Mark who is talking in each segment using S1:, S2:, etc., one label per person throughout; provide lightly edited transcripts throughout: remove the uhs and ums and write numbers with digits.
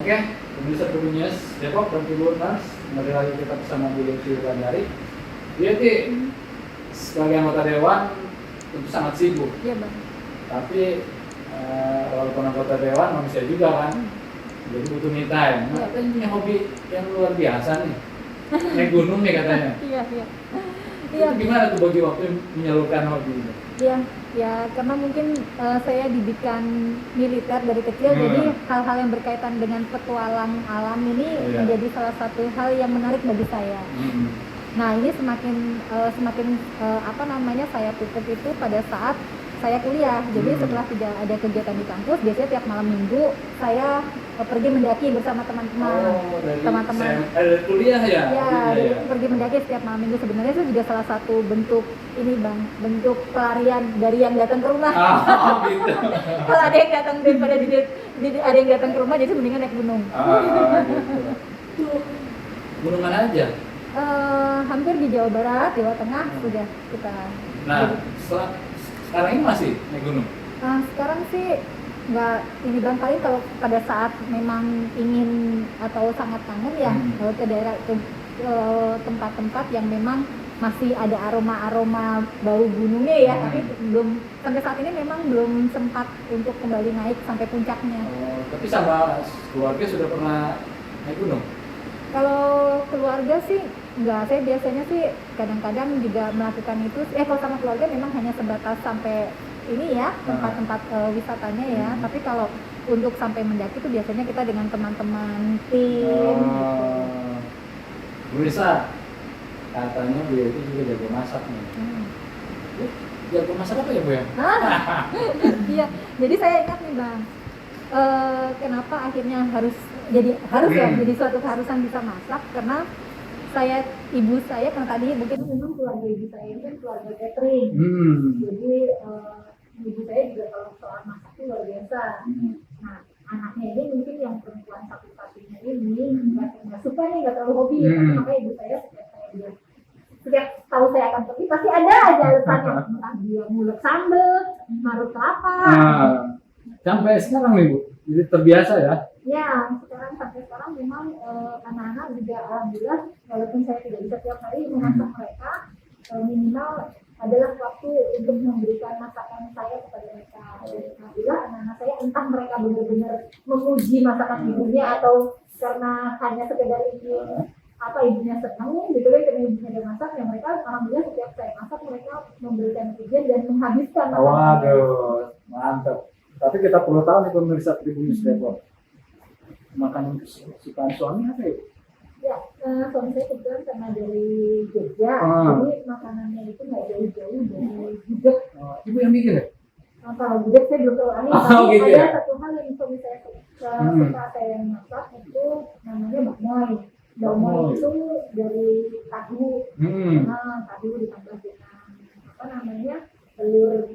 S1: Oke, pemirsa Tribunnews Depok dan Tribunnews, kembali lagi kita bersama Bu Lutfi Wulandari. Dia sebagai anggota dewan tentu sangat sibuk.
S2: Iya bang.
S1: Tapi walaupun anggota dewan manusia juga kan, jadi butuh me time. Nah, katanya punya hobi yang luar biasa nih, naik gunung nih katanya.
S2: Iya.
S1: Itu gimana tuh bagi waktu menyalurkan hobi itu?
S2: Ya karena mungkin saya didikan militer dari kecil, jadi hal-hal yang berkaitan dengan petualang alam ini menjadi salah satu hal yang menarik bagi saya. Nah ini semakin saya pupuk itu pada saat saya kuliah. Jadi setelah tidak ada kegiatan di kampus, biasanya tiap malam minggu saya pergi mendaki bersama teman-teman.
S1: Ada kuliah ya?
S2: Ya, pergi mendaki setiap malam minggu. Sebenarnya itu juga salah satu bentuk ini bang, bentuk pelarian dari yang datang ke rumah.
S1: Gitu.
S2: Kalau ada yang datang daripada ada yang datang ke rumah, jadi mendingan naik gunung.
S1: Gitu. Gunung mana aja?
S2: Hampir di Jawa Barat, Jawa Tengah sudah kita.
S1: Nah, sekarang ini masih naik gunung?
S2: Sekarang sih nggak ini bang, paling kalau pada saat memang ingin atau sangat kangen ya ke daerah ke tempat-tempat yang memang masih ada aroma bau gunungnya ya, tapi belum sampai saat ini memang belum sempat untuk kembali naik sampai puncaknya.
S1: Tapi sama keluarga sudah pernah naik gunung?
S2: Kalau keluarga sih enggak, saya biasanya sih kadang-kadang juga melakukan itu. Kalau sama keluarga memang hanya sebatas sampai ini ya, tempat-tempat wisatanya ya. Tapi kalau untuk sampai mendaki itu biasanya kita dengan teman-teman tim.
S1: Bisa, katanya dia itu juga jago masak nih. Jago masak apa ya Bu ya?
S2: Iya, jadi saya ingat nih bang, kenapa akhirnya harus jadi suatu keharusan bisa masak, karena ibu saya kan tadi mungkin memang keluarga ibu saya ini kan keluarga catering. Jadi ibu saya juga kalau soal masak itu luar biasa. Nah anaknya ini mungkin yang perempuan satu-satunya ini nggak suka nih, nggak terlalu hobi. Makanya ibu saya setiap tahu saya akan pergi pasti ada aja alasannya, entah dia ngulek sambel, marut kelapa.
S1: Sampai sekarang nih Bu, jadi terbiasa ya?
S2: Ya, sampai sekarang memang anak-anak juga alhamdulillah, walaupun saya tidak bisa tiap hari memasak mereka, minimal adalah waktu untuk memberikan masakan saya kepada mereka. Alhamdulillah anak-anak saya entah mereka benar-benar memuji masakan ibunya atau karena hanya sekedar ingin ibunya senang gitu kan, karena ibunya ada masak, ya mereka alhamdulillah setiap saya masak mereka memberikan pujian dan menghabiskan makanan.
S1: Waduh, mantap. Tapi kita perlu tahu nih pemirsa Tribunnews Depok, makanan kesukaan suami apa ya?
S2: Ya, suami saya kebetulan karena dari Jogja, jadi makanannya itu nggak jauh-jauh dari gudeg.
S1: Ibu yang bikin ya?
S2: Kalau gudeg saya belum tahu aneh, tapi gitu ada satu hal yang suami saya suka saya masak, itu namanya bakmoy. Bakmoy itu dari tahu, tahu ditambah dengan telur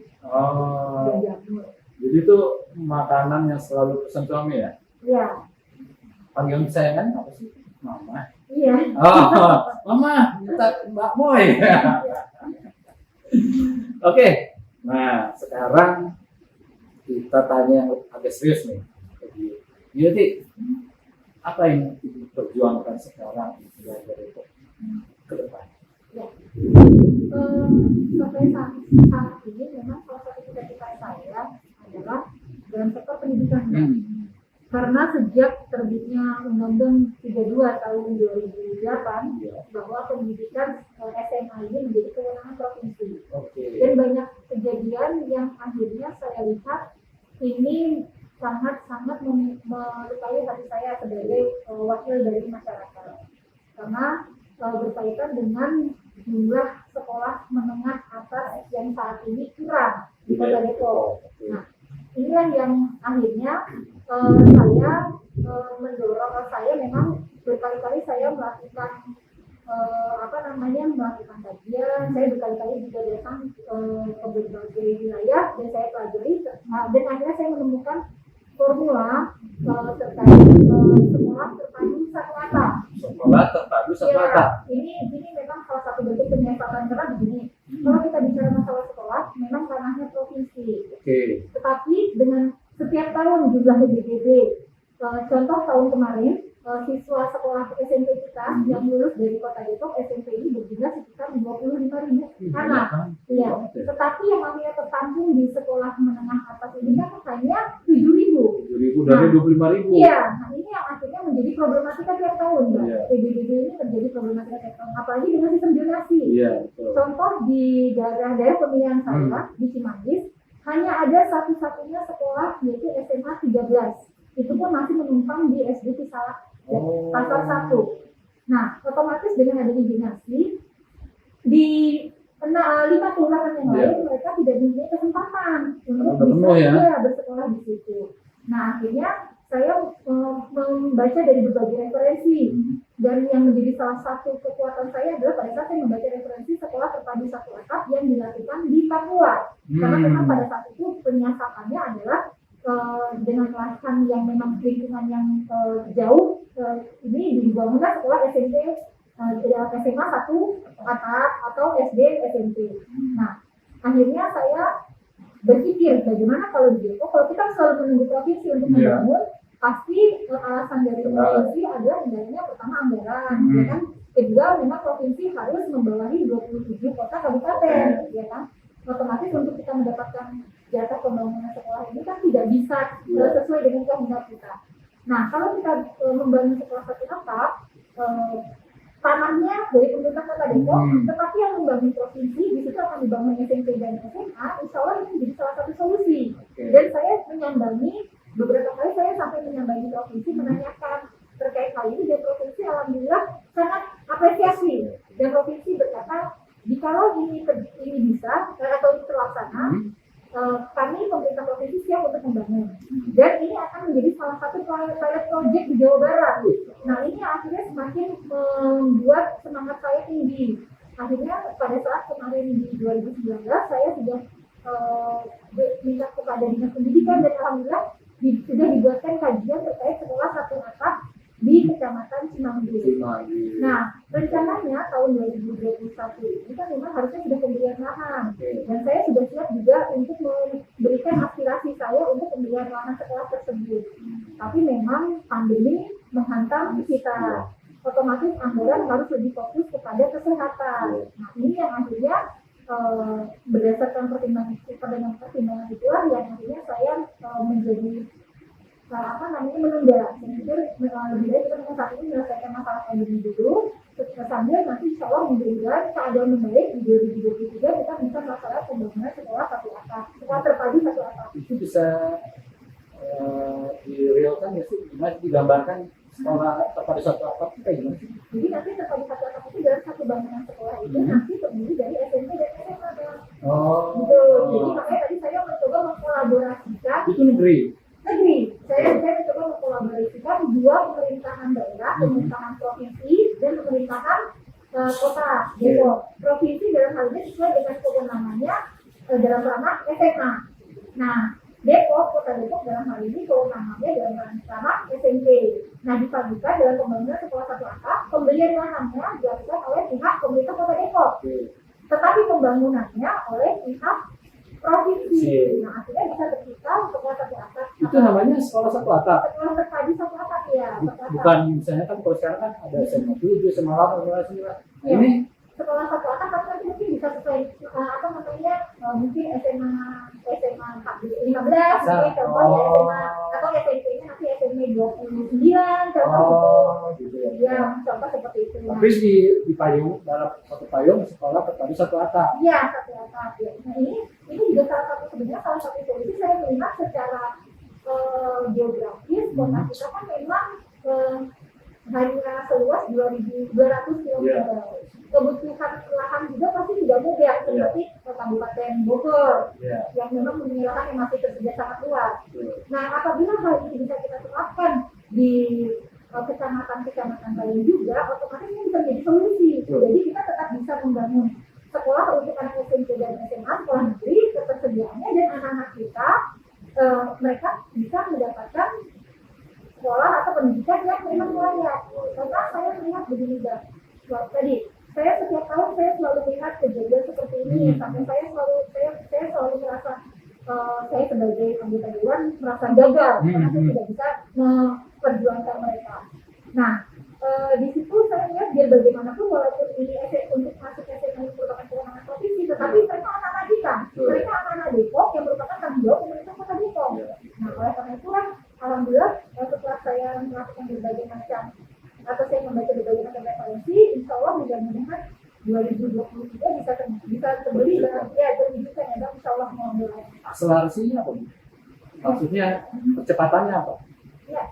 S2: dan jamur.
S1: Jadi itu makanan yang selalu pesan suami ya? Iya. Panggilan kesayangan apa sih? Mama.
S2: Iya.
S1: Mama, minta bakmoy. Oke. Nah, sekarang kita tanya yang agak serius nih. Jadi, apa yang Ibu perjuangkan sekarang dari itu ke depan? Ya.
S2: Sampai saat ini memang salah satu cita-cita saya adalah dalam sektor pendidikan. Karena sejak terbitnya Undang-Undang 32 tahun 2008 bahwa pendidikan SMA ini menjadi kewenangan provinsi. Dan banyak kejadian yang akhirnya saya lihat ini sangat-sangat melukai hati saya sebagai wakil dari masyarakat. Karena berkaitan dengan jumlah sekolah menengah atas yang saat ini kurang di Kota Depok. Nah, inilah yang akhirnya saya mendorong, saya memang berkali-kali saya melakukan melakukan kajian, saya berkali-kali juga datang ke berbagai wilayah dan saya pelajari, dan akhirnya saya menemukan formula terkait sekolah terpadu satu atap.
S1: Sekolah terpadu satu atap.
S2: Ini memang salah satu bentuk penyesatan, karena begini, kalau kita bicara masalah sekolah, memang ranahnya provinsi. Tetapi dengan setiap tahun jumlah BPD contoh tahun kemarin siswa sekolah SMP kita yang lulus dari Kota Depok SMP ini berjumlah sekitar 25.000 anak. Iya. Tetapi yang namanya tertampung di sekolah menengah atas ini kan hanya 7.000.
S1: 7.000 dari 25.000.
S2: Iya. Nah ini yang akhirnya menjadi problematika tiap tahun, Mbak.
S1: Iya.
S2: PBBB ini menjadi problematika tiap tahun. Apalagi dengan sistem zonasi.
S1: Iya, betul.
S2: Contoh di daerah pemilihan saya di Cimanggis hanya ada satu-satunya sekolah yaitu SMA 13. Itu pun masih menumpang di SD Cisalak pasar 1. Nah, otomatis dengan adanya zonasi di 5 kelurahan yang lain mereka tidak mempunyai kesempatan untuk bisa bersekolah di situ. Nah, akhirnya saya membaca dari berbagai referensi dan yang menjadi salah satu kekuatan saya adalah pada saat saya membaca referensi sekolah terpadu satu atap yang dilakukan di Papua. Karena memang pada saat itu penyiasatannya adalah dengan lahan yang memang lingkungan yang jauh, ini dibangunlah sekolah SMP SMA 1 atap atau SD SMP. Nah, akhirnya saya berpikir bagaimana kalau di Depok, kalau kita selalu menunggu provinsi untuk membangun, pasti alasan dari provinsi adalah adanya pertama anggaran, ya kan? Kedua, memang provinsi harus membawahi 27 kota kabupaten, ya kan? Otomatis untuk kita mendapatkan jatah pembangunan sekolah ini kan tidak bisa sesuai dengan kehendak kita. Nah, kalau kita membangun sekolah satu atap, tanahnya dari pemerintah Kota Depok, tetapi yang membangun provinsi di situ akan dibangun SMP dan SMA, insya Allah ini menjadi salah satu solusi. Dan saya menyambangi beberapa kali, saya sampai menyambangi provinsi menanyakan terkait hal ini, dan provinsi alhamdulillah sangat apresiasi, dan provinsi berkata jikalau ini bisa atau terlaksana, kami pemerintah provinsi siap untuk membangun, dan ini akan menjadi salah satu pilot project di Jawa Barat. Nah ini akhirnya semakin membuat semangat saya tinggi. Akhirnya pada saat kemarin di 2019 saya sudah minta kepada Dinas Pendidikan, dan alhamdulillah sudah dibuatkan kajian terkait sekolah satu atap di Kecamatan Cimanggis. Nah, rencananya tahun 2021 ini kan memang harusnya sudah pembelian lahan, dan saya sudah siap juga untuk memberikan aspirasi saya untuk pembelian lahan sekolah tersebut. Tapi memang pandemi menghantam kita, otomatis anggaran harus lebih fokus kepada kesehatan. Nah, ini yang akhirnya berdasarkan pertimbangan itulah yang akhirnya saya menjadi menunda. Saya pikir lebih baik kita saat ini menyelesaikan masalah pandemi dulu, sambil nanti insya Allah mudah-mudahan keadaan membaik di 2023 kita bisa melaksanakan pembangunan sekolah satu atap, sekolah terpadu satu atap.
S1: Itu bisa direalkan ya sih, gimana digambarkan sekolah terpadu satu atap itu kayak gimana sih?
S2: Jadi nanti terpadu satu atap itu dalam satu bangunan sekolah itu nanti terdiri dari SMP dan SMA. Gitu. Jadi makanya tadi saya mencoba mengkolaborasikan
S1: itu negeri.
S2: Saya mencoba mengkolaborasikan dua pemerintahan daerah, pemerintahan provinsi dan pemerintahan kota Depok. Provinsi dalam hal ini sesuai dengan kewenangannya dalam ranah SMA. Nah, Depok, Kota Depok dalam hal ini kewenangannya dalam ranah SMP. Nah, dipadukan dalam pembangunan sekolah satu atap, pembelian lahannya dilakukan oleh pihak pemerintah Kota Depok. Tetapi pembangunannya oleh pihak provinsi. Nah, akhirnya bisa tercipta sekolah satu atap.
S1: Itu namanya sekolah satu atap.
S2: Sekolah terpadu satu atap ya.
S1: Bukan misalnya kan kalau sekarang kan ada SMA 7, SMA 8, SMA 9. Nah, ini
S2: sekolah satu atap tapi mungkin bisa sesuai mungkin SMA 15 gitu, contohnya SMA atau SMP-nya nanti SMA 29 contoh gitu. Ya, contoh seperti itu.
S1: Tapi di payung, dalam satu payung sekolah terpadu satu atap.
S2: Iya, satu atap. Ya. Nah ini juga salah satu solusi saya melihat secara geografis kota kita kan memang hanya seluas 2.200 km. Kebutuhan lahan juga pasti tidak mudah seperti Kabupaten Bogor yang memang mempunyai lahan yang masih tersedia sangat luas. Nah, apabila hal ini bisa kita terapkan di kecamatan-kecamatan lain juga, otomatis ini bisa menjadi solusi. Jadi kita tetap bisa membangun sekolah untuk anak SMP dan SMA, sekolah negeri, ketersediaannya, dan anak-anak kita mereka bisa mendapatkan sekolah atau pendidikan yang memang layak. Karena saya melihat begini, tadi saya setiap tahun saya selalu melihat kejadian seperti ini, sampai saya selalu merasa saya sebagai anggota dewan merasa gagal karena saya tidak bisa melakukan berbagai macam atau saya membaca berbagai macam referensi, insya Allah mudah-mudahan 2023 bisa terbeli dengan ya terwujudkan ya Bang, insya Allah mudah-mudahan.
S1: Akselerasinya apa, Bu? Maksudnya percepatannya apa?
S2: Ya,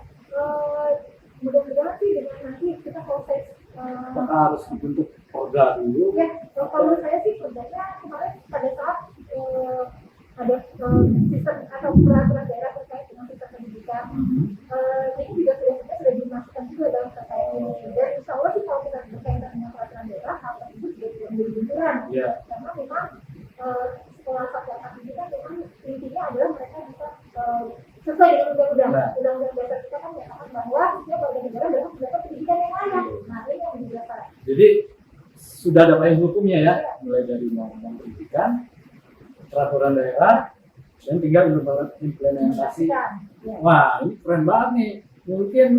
S2: mudah-mudahan sih dengan nanti kita proses
S1: Apakah harus dibentuk Porda dulu?
S2: ya, kalau menurut saya sih sebenarnya kemarin pada saat ada sistem atau peraturan daerah terkait dengan sistem pendidikan, ini juga sudah dimasukkan juga dalam terkait ini. Dan insya Allah sih kalau kita berkaitan dengan peraturan daerah, hal tersebut juga tidak menjadi benturan.
S1: Ya.
S2: Karena memang sekolah satuan ini kan memang intinya adalah mereka bisa sesuai dengan undang-undang.
S1: Nah.
S2: Undang-undang dasar kita kan menyatakan bahwa setiap warga negara dapat mendapat pendidikan yang layak. Nah, ini yang menjadi dasar.
S1: Jadi sudah ada payung hukumnya ya, mulai dari undang-undang pendidikan, peraturan daerah, dan tinggal implementasi.
S2: Ya.
S1: Wah, ini keren banget nih. Mungkin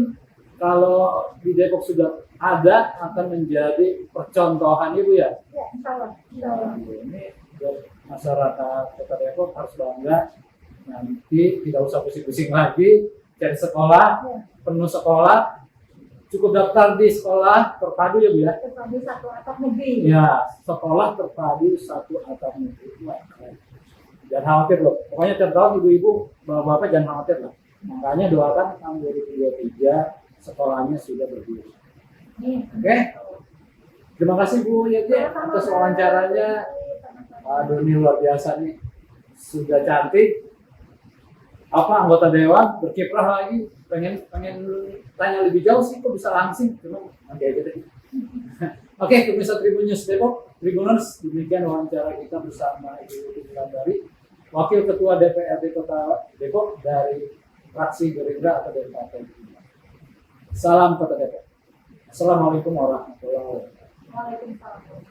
S1: kalau di Depok sudah ada, akan menjadi percontohan Ibu ya.
S2: Ya, insya Allah. Insya Allah.
S1: Nah, ini buat masyarakat Kota Depok harus bangga. Nanti tidak usah pusing-pusing lagi cari sekolah, penuh sekolah, cukup daftar di sekolah terpadu ya Bu ya.
S2: Terpadu satu atap negeri.
S1: Ya, sekolah terpadu satu atap negeri. Wah, keren. Jangan khawatir loh. Pokoknya tiap tahun ibu-ibu, bapak-bapak jangan khawatir lah. Makanya doakan tahun 2023 sekolahnya sudah berdiri. Oke. Terima kasih Bu Yeti atas wawancaranya. Aduh, ini luar biasa nih. Sudah cantik. Apa anggota dewan berkiprah lagi? Pengen tanya lebih jauh sih, kok bisa langsing? Cuma nanti aja deh. Oke, pemirsa Tribun News Depok, Tribuners, demikian wawancara kita bersama Ibu Wulandari, Wakil Ketua DPRD Kota Depok dari fraksi Gerindra atau dari Partai Gerindra. Salam Kota Depok. Assalamualaikum warahmatullahi wabarakatuh.
S2: Waalaikumsalam.